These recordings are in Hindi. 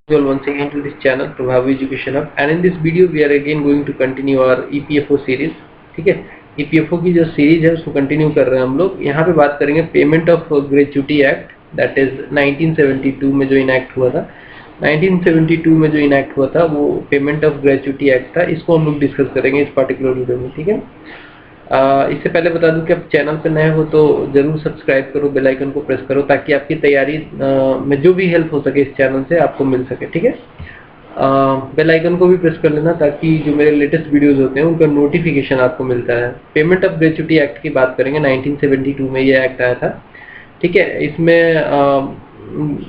Well, once again to this channel Prabhavi Education Hub, and in this video we are again going to continue our EPFO series. ठीक है, EPFO की जो सीरीज है उसको कंटिन्यू कर रहे हैं हम लोग। यहाँ पे बात करेंगे payment of gratuity act, that is 1972 में जो इनैक्ट हुआ था। 1972 में जो इनैक्ट हुआ था वो पेमेंट ऑफ ग्रेच्युटी एक्ट था। इसको हम लोग डिस्कस करेंगे इस पर्टिकुलर वीडियो में। ठीक है, इससे पहले बता दूं कि आप चैनल पर नए हो तो जरूर सब्सक्राइब करो, बेल आइकन को प्रेस करो ताकि आपकी तैयारी में जो भी हेल्प हो सके इस चैनल से आपको मिल सके। ठीक है, बेल आइकन को भी प्रेस कर लेना ताकि जो मेरे लेटेस्ट वीडियोस होते हैं उनका नोटिफिकेशन आपको मिलता है। पेमेंट ऑफ ग्रेच्युटी एक्ट की बात करेंगे, 1972 में ये एक्ट आया था। ठीक है, इसमें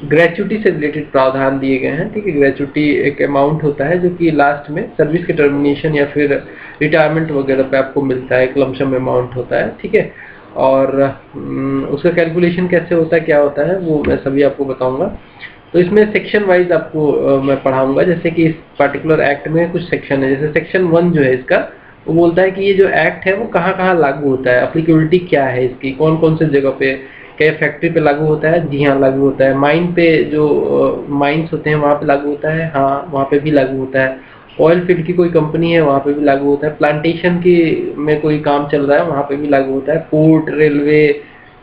ग्रेच्युटी से रिलेटेड प्रावधान दिए गए हैं। ठीक है, ग्रेच्युटी एक अमाउंट होता है जो कि लास्ट में सर्विस के टर्मिनेशन या फिर रिटायरमेंट वगैरह पे आपको मिलता है, एक लमसम अमाउंट होता है। ठीक है, और उसका कैलकुलेशन कैसे होता है, क्या होता है, वो मैं सभी आपको बताऊंगा। तो इसमें सेक्शन वाइज आपको मैं पढ़ाऊंगा। जैसे कि इस पर्टिकुलर एक्ट में कुछ सेक्शन है, जैसे सेक्शन 1 जो है इसका, वो बोलता है कि ये जो एक्ट है वो कहाँ कहाँ लागू होता है, एप्लीकेबिलिटी क्या है इसकी, कौन कौन से जगह पे, क्या फैक्ट्री पे लागू होता है। जी हाँ, लागू होता है। माइन पे जो माइंस होते हैं वहाँ पे लागू होता है, हाँ वहाँ पे भी लागू होता है। ऑयल फील्ड की कोई कंपनी है वहाँ पे भी लागू होता है। प्लांटेशन की में कोई काम चल रहा है वहाँ पे भी लागू होता है। पोर्ट, रेलवे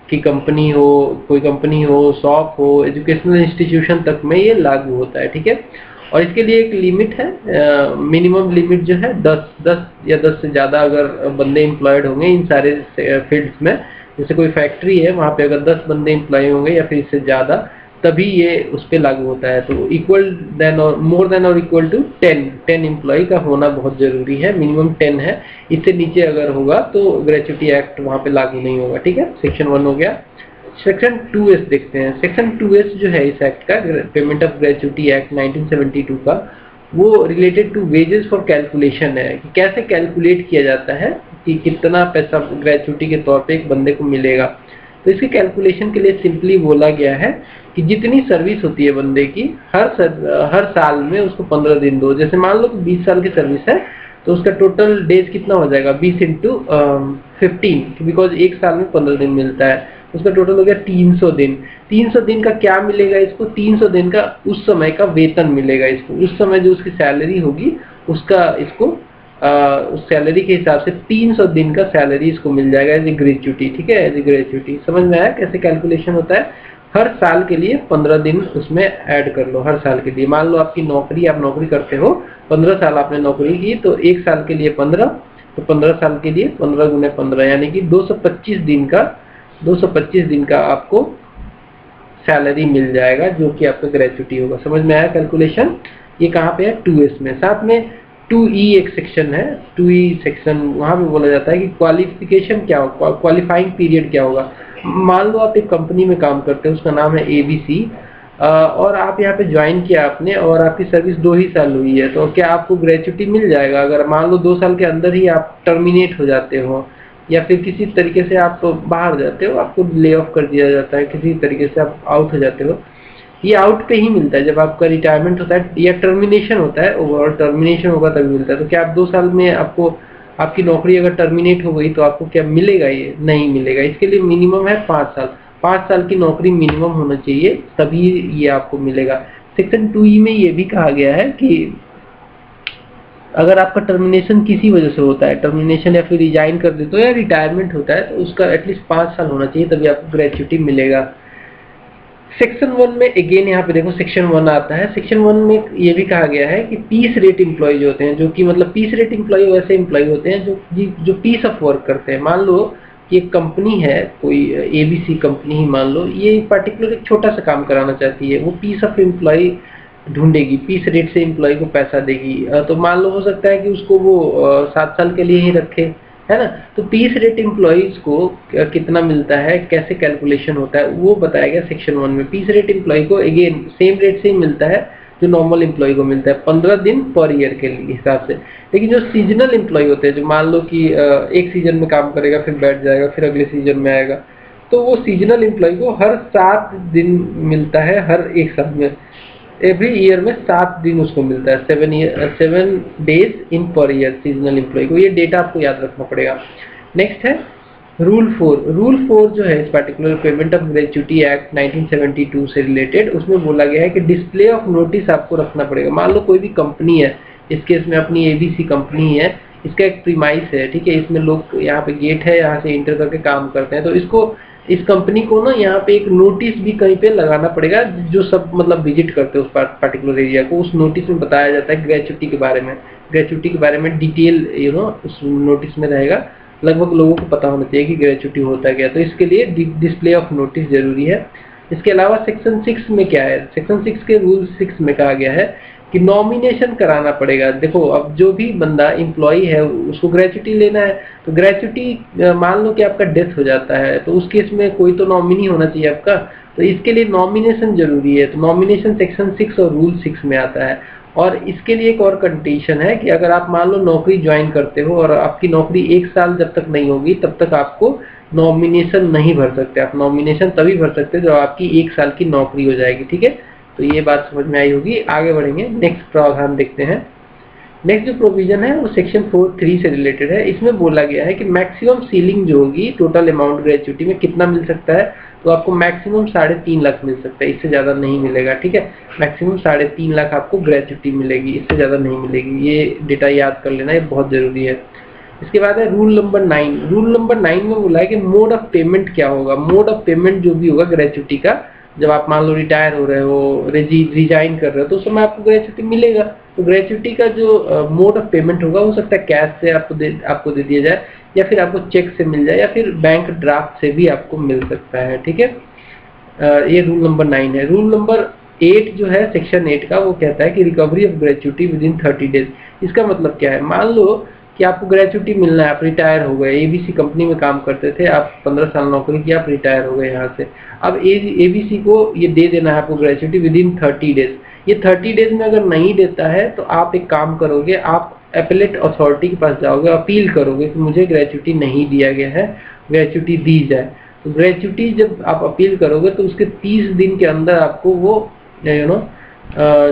की कंपनी हो, कोई कंपनी हो, शॉप हो, एजुकेशनल इंस्टीट्यूशन तक में ये लागू होता है। ठीक है, और इसके लिए एक लिमिट है, मिनिमम लिमिट जो है 10 या 10 से ज़्यादा अगर बंदे एम्प्लॉयड होंगे इन सारे फील्ड्स में। जैसे कोई फैक्ट्री है वहाँ पे अगर 10 बंदे एम्प्लॉय होंगे या फिर इससे ज़्यादा, तभी ये उस पर लागू होता है। तो इक्वल देन और मोर देन और इक्वल टू 10 एम्प्लॉय का होना बहुत ज़रूरी है। मिनिमम 10 है, इससे नीचे अगर होगा तो ग्रेच्युटी एक्ट वहाँ पे लागू नहीं होगा। ठीक है, सेक्शन 1 हो गया। सेक्शन 2S देखते हैं। सेक्शन 2S जो है इस एक्ट का, पेमेंट ऑफ ग्रेच्युटी एक्ट 1972 का, वो related to wages for calculation है कि कैसे कैलकुलेट किया जाता है कि कितना पैसा ग्रेच्युटी के तौर पे एक बंदे को मिलेगा। तो इसके कैलकुलेशन के लिए सिंपली बोला गया है कि जितनी सर्विस होती है बंदे की, हर साल में उसको 15 दिन दो। जैसे मान लो कि 20 साल की सर्विस है तो उसका टोटल डेज कितना हो जाएगा, 20 इंटू 15, बिकॉज एक साल में 15 दिन मिलता है, उसका टोटल हो गया 300 दिन। 300 दिन का क्या मिलेगा इसको, 300 दिन का उस समय का वेतन मिलेगा इसको। उस समय जो उसकी सैलरी होगी उसका इसको उस सैलरी के हिसाब से 300 दिन का सैलरी इसको मिल जाएगा एज ए ग्रेच्युटी। ठीक है, एज ए ग्रेच्युटी। समझ में आया कैसे कैलकुलेशन होता है। हर साल के लिए 15 दिन उसमें ऐड कर लो। हर साल के लिए मान लो आपकी नौकरी, आप नौकरी करते हो, 15 साल आपने नौकरी की, तो एक साल के लिए 15, तो 15 साल के लिए 15 गुने 15 यानी कि 225 दिन का आपको सैलरी मिल जाएगा जो कि आपका ग्रेच्युटी होगा। समझ में आया कैलकुलेशन। ये कहाँ पे है, 2S में। साथ में 2E एक सेक्शन है, 2E सेक्शन, वहाँ पे बोला जाता है कि क्वालिफिकेशन क्या होगा, क्वालिफाइंग पीरियड क्या होगा। मान लो आप एक कंपनी में काम करते हैं, उसका नाम है ABC, और आप यहाँ पे ज्वाइन किया आपने और आपकी सर्विस 2 ही साल हुई है, तो क्या आपको ग्रेच्युटी मिल जाएगा। अगर मान लो 2 साल के अंदर ही आप टर्मिनेट हो जाते हो या फिर किसी तरीके से आप बाहर जाते हो, आपको ले ऑफ कर दिया जाता है, किसी तरीके से आप आउट हो जाते हो, ये आउट पे ही मिलता है। जब आपका रिटायरमेंट होता है या टर्मिनेशन होता है, ओवरऑल टर्मिनेशन होगा तभी मिलता है। तो क्या आप 2 साल में आपको आपकी नौकरी अगर टर्मिनेट हो गई तो आपको क्या मिलेगा, ये नहीं मिलेगा। इसके लिए मिनिमम है 5 साल। 5 साल की नौकरी मिनिमम होना चाहिए तभी ये आपको मिलेगा। सेक्शन 2E में ये भी कहा गया है कि अगर आपका टर्मिनेशन किसी वजह से होता है, टर्मिनेशन या फिर रिजाइन कर देते हो या रिटायरमेंट होता है, तो उसका एटलीस्ट 5 साल होना चाहिए तभी आपको ग्रेच्युटी मिलेगा। सेक्शन 1 में अगेन यहाँ पे देखो सेक्शन 1 आता है। सेक्शन 1 में ये भी कहा गया है कि पीस रेट एम्प्लॉय होते हैं, जो कि मतलब पीस रेट एम्प्लॉय वैसे एम्प्लॉय होते हैं जो पीस ऑफ वर्क करते हैं। मान लो कि एक कंपनी है, कोई ABC कंपनी ही मान लो, ये पर्टिकुलर एक छोटा सा काम कराना चाहती है, वो पीस ऑफ एम्प्लॉय ढूंढेगी, पीस रेट से एम्प्लॉय को पैसा देगी। तो मान लो हो सकता है कि उसको वो 7 साल के लिए ही रखे, है ना। तो पीस रेट एम्प्लॉइज को कितना मिलता है, कैसे कैलकुलेशन होता है, वो बताया गया सेक्शन 1 में। पीस रेट एम्प्लॉय को अगेन सेम रेट से ही मिलता है जो नॉर्मल एम्प्लॉय को मिलता है, 15 दिन पर ईयर के हिसाब से। लेकिन जो सीजनल एम्प्लॉय होते हैं, जो मान लो कि एक सीजन में काम करेगा फिर बैठ जाएगा फिर अगले सीजन में आएगा, तो वो सीजनल एम्प्लॉय को हर 7 दिन मिलता है, हर एक साल में, एवरी ईयर में 7 दिन उसको मिलता है, 7 days in per year seasonal employ को। ये डेटा आपको याद रखना पड़ेगा। नेक्स्ट है रूल 4 जो है इस particular payment of gratuity act 1972 से रिलेटेड, उसमें बोला गया है कि डिस्प्ले ऑफ नोटिस आपको रखना पड़ेगा। मान लो कोई भी कंपनी है, इस केस में अपनी एबीसी कंपनी है, इसका एक प्रीमाइस है, ठीक है, इसमें लोग यहाँ पे गेट है, यहाँ से इंटर करके काम करते हैं, तो इसको इस कंपनी को ना यहाँ पे एक नोटिस भी कहीं पे लगाना पड़ेगा, जो सब मतलब विजिट करते हैं उस पर्टिकुलर एरिया को। उस नोटिस में बताया जाता है ग्रेच्युटी के बारे में, ग्रेच्युटी के बारे में डिटेल उस नोटिस में रहेगा। लगभग लोगों को पता होना चाहिए कि ग्रेच्युटी होता क्या, तो इसके लिए डिस्प्ले ऑफ नोटिस जरूरी है। इसके अलावा सेक्शन 6 में क्या है, सेक्शन 6 के रूल 6 में कहा गया है कि नॉमिनेशन कराना पड़ेगा। देखो, अब जो भी बंदा एम्प्लॉय है उसको ग्रेच्युटी लेना है, तो ग्रेच्युटी मान लो कि आपका डेथ हो जाता है, तो उस केस में कोई तो नॉमिनी होना चाहिए आपका, तो इसके लिए नॉमिनेशन जरूरी है। तो नॉमिनेशन सेक्शन 6 और रूल 6 में आता है। और इसके लिए एक और कंडीशन है कि अगर आप मान लो नौकरी ज्वाइन करते हो और आपकी नौकरी 1 साल जब तक नहीं होगी तब तक आपको नॉमिनेशन नहीं भर सकते। आप नॉमिनेशन तभी भर सकते हैं जब आपकी 1 साल की नौकरी हो जाएगी, ठीक है। तो ये बात समझ में आई होगी। आगे बढ़ेंगे, नेक्स्ट प्रावधान देखते हैं। नेक्स्ट जो प्रोविजन है वो सेक्शन 4(3) से रिलेटेड है। इसमें बोला गया है कि मैक्सिमम सीलिंग जो होगी टोटल अमाउंट ग्रेच्युटी में कितना मिल सकता है, तो आपको मैक्सिमम 3.5 लाख मिल सकता है, इससे ज्यादा नहीं मिलेगा, ठीक है। मैक्सिमम 3.5 लाख आपको ग्रेच्युटी मिलेगी, इससे ज्यादा नहीं मिलेगी। ये डेटा याद कर लेना, ये बहुत जरूरी है। इसके बाद है रूल नंबर 9। रूल नंबर 9 में बोला है कि मोड ऑफ पेमेंट क्या होगा। मोड ऑफ पेमेंट जो भी होगा ग्रेच्युटी का, जब आप मान लो रिटायर हो रहे हो, रिजाइन कर रहे हो, तो उस समय आपको ग्रेच्युटी मिलेगा। तो ग्रेच्युटी का जो मोड ऑफ पेमेंट होगा, हो सकता है कैश से आपको दे दिया जाए, या फिर आपको चेक से मिल जाए, या फिर बैंक ड्राफ्ट से भी आपको मिल सकता है, ठीक है। ये रूल नंबर 9 है। रूल नंबर 8 जो है सेक्शन 8 का, वो कहता है कि recovery of gratuity with in 30 days. इसका मतलब क्या है, मान लो कि आपको ग्रेच्युटी मिलना है, आप रिटायर हो गए, एबीसी कंपनी में काम करते थे, आप 15 साल नौकरी की, आप रिटायर हो गए यहाँ से। अब एबीसी को ये दे देना है आपको ग्रेच्युटी विद इन 30 डेज। ये 30 डेज में अगर नहीं देता है तो आप एक काम करोगे, आप एपेलेट अथॉरिटी के पास जाओगे, अपील करोगे कि मुझे ग्रेच्युटी नहीं दिया गया है, ग्रेच्युटी दी जाए। तो ग्रेच्युटी जब आप अपील करोगे तो उसके 30 दिन के अंदर आपको वो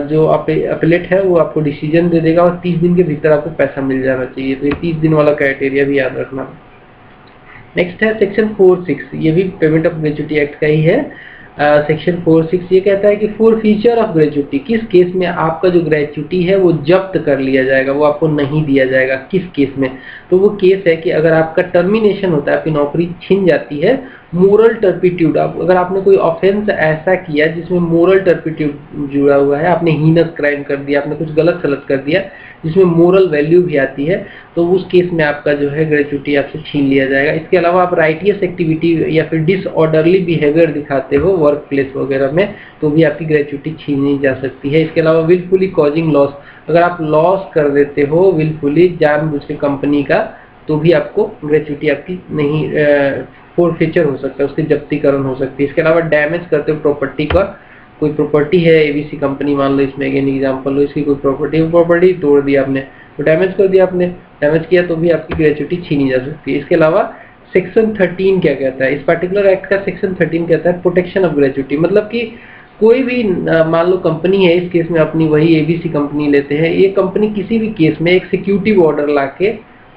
जो अपीलेट है वो आपको डिसीजन दे देगा, और 30 दिन के भीतर आपको पैसा मिल जाना चाहिए। तो ये 30 दिन वाला क्राइटेरिया भी याद रखना। नेक्स्ट है सेक्शन 4(6), ये भी पेमेंट ऑफ ग्रेच्युटी एक्ट का ही है। सेक्शन 4(6) ये कहता है कि फॉर फ्यूचर ऑफ ग्रेच्युटी, किस केस में आपका जो ग्रेच्युटी है वो जब्त कर लिया जाएगा, वो आपको नहीं दिया जाएगा, किस केस में। तो वो केस है कि अगर आपका टर्मिनेशन होता है, आपकी नौकरी छिन जाती है, मोरल टर्पिट्यूड, अगर आपने कोई ऑफेंस ऐसा किया जिसमें मोरल टर्पिट्यूड जुड़ा हुआ है, आपने हीनस क्राइम कर दिया, आपने कुछ गलत सलत कर दिया जिसमें मोरल वैल्यू भी आती है, तो उस केस में आपका जो है ग्रेच्युटी आपसे छीन लिया जाएगा। इसके अलावा आप राइटियस एक्टिविटी या फिर डिसऑर्डरली बिहेवियर दिखाते हो वर्क प्लेस वगैरह में, तो भी आपकी ग्रेच्युटी छीनी जा सकती है। इसके अलावा विलफुली कॉजिंग लॉस, अगर आप लॉस कर देते हो विलफुली जानबूझ के कंपनी का, तो भी आपको ग्रेच्युटी आपकी नहीं फोरफीचर हो सकता है, उसकी जब्तीकरण हो सकती है। इसके अलावा डैमेज करते हो प्रॉपर्टी का, कोई प्रॉपर्टी है एबीसी कंपनी, मान लो इसमें अगेन एग्जांपल लो, इसकी कोई प्रॉपर्टी तोड़ दिया आपने, तो डैमेज कर दिया आपने, डैमेज किया तो भी आपकी ग्रेच्युटी छीनी जा सकती है। इसके अलावा सेक्शन 13 क्या कहता है, इस पर्टिकुलर एक्ट का सेक्शन 13 कहता है प्रोटेक्शन ऑफ ग्रेच्युटी। मतलब कि कोई भी मान लो कंपनी है, इस केस में अपनी वही एबीसी कंपनी लेते हैं, ये कंपनी किसी भी केस में एक सिक्यूटिव ऑर्डर लाके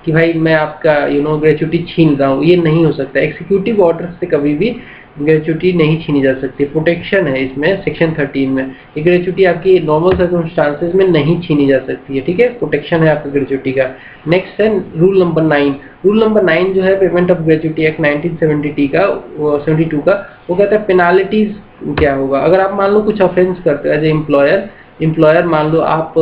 कि भाई मैं आपका ग्रेच्युटी छीन रहा हूँ, ये नहीं हो सकता। एक्सिक्यूटिव ऑर्डर से कभी भी ग्रेच्युटी नहीं छीनी जा सकती। प्रोटेक्शन है इसमें सेक्शन 13 में, ये ग्रेच्युटी आपकी नॉर्मल सर्कमस्टांसेस में नहीं छीनी जा सकती है, ठीक है, प्रोटेक्शन है आपकी ग्रेच्युटी का। नेक्स्ट है रूल नंबर 9। रूल नंबर 9 जो है पेमेंट ऑफ ग्रेच्युटी एक्ट 1972 का, वो कहता है पेनाल्टीज क्या होगा। अगर आप मान लो कुछ ऑफेंस करते हो एज ए एम्प्लॉयर, मान लो आप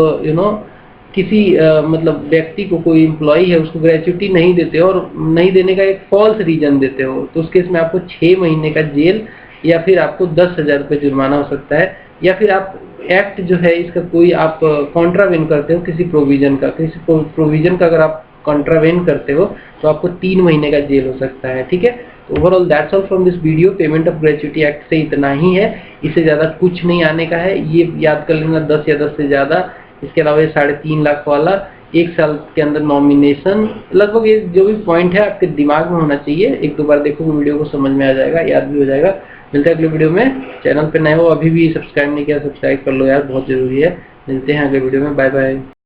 किसी मतलब व्यक्ति को, कोई एम्प्लॉय है उसको ग्रेच्युटी नहीं देते हो और नहीं देने का एक फॉल्स रीजन देते हो, तो उस केस में आपको 6 महीने का जेल या फिर आपको 10,000 रुपये जुर्माना हो सकता है। या फिर आप एक्ट जो है इसका कोई आप कॉन्ट्रावेन करते हो किसी प्रोविजन का अगर आप कॉन्ट्रावेन करते हो तो आपको 3 महीने का जेल हो सकता है, ठीक है। तो overall that's all from this video. Payment of gratuity act से इतना ही है, इससे ज़्यादा कुछ नहीं आने का है, ये याद कर लेना 10 या 10 से ज़्यादा। इसके अलावा ये 3.5 लाख वाला, 1 साल के अंदर नॉमिनेशन, लगभग ये जो भी पॉइंट है आपके दिमाग में होना चाहिए। 1-2 बार देखोगे वीडियो को समझ में आ जाएगा, याद भी हो जाएगा। मिलते हैं अगले वीडियो में। चैनल पे नए हो, अभी भी सब्सक्राइब नहीं किया, सब्सक्राइब कर लो यार, बहुत जरूरी है। मिलते हैं अगले वीडियो में, बाय बाय।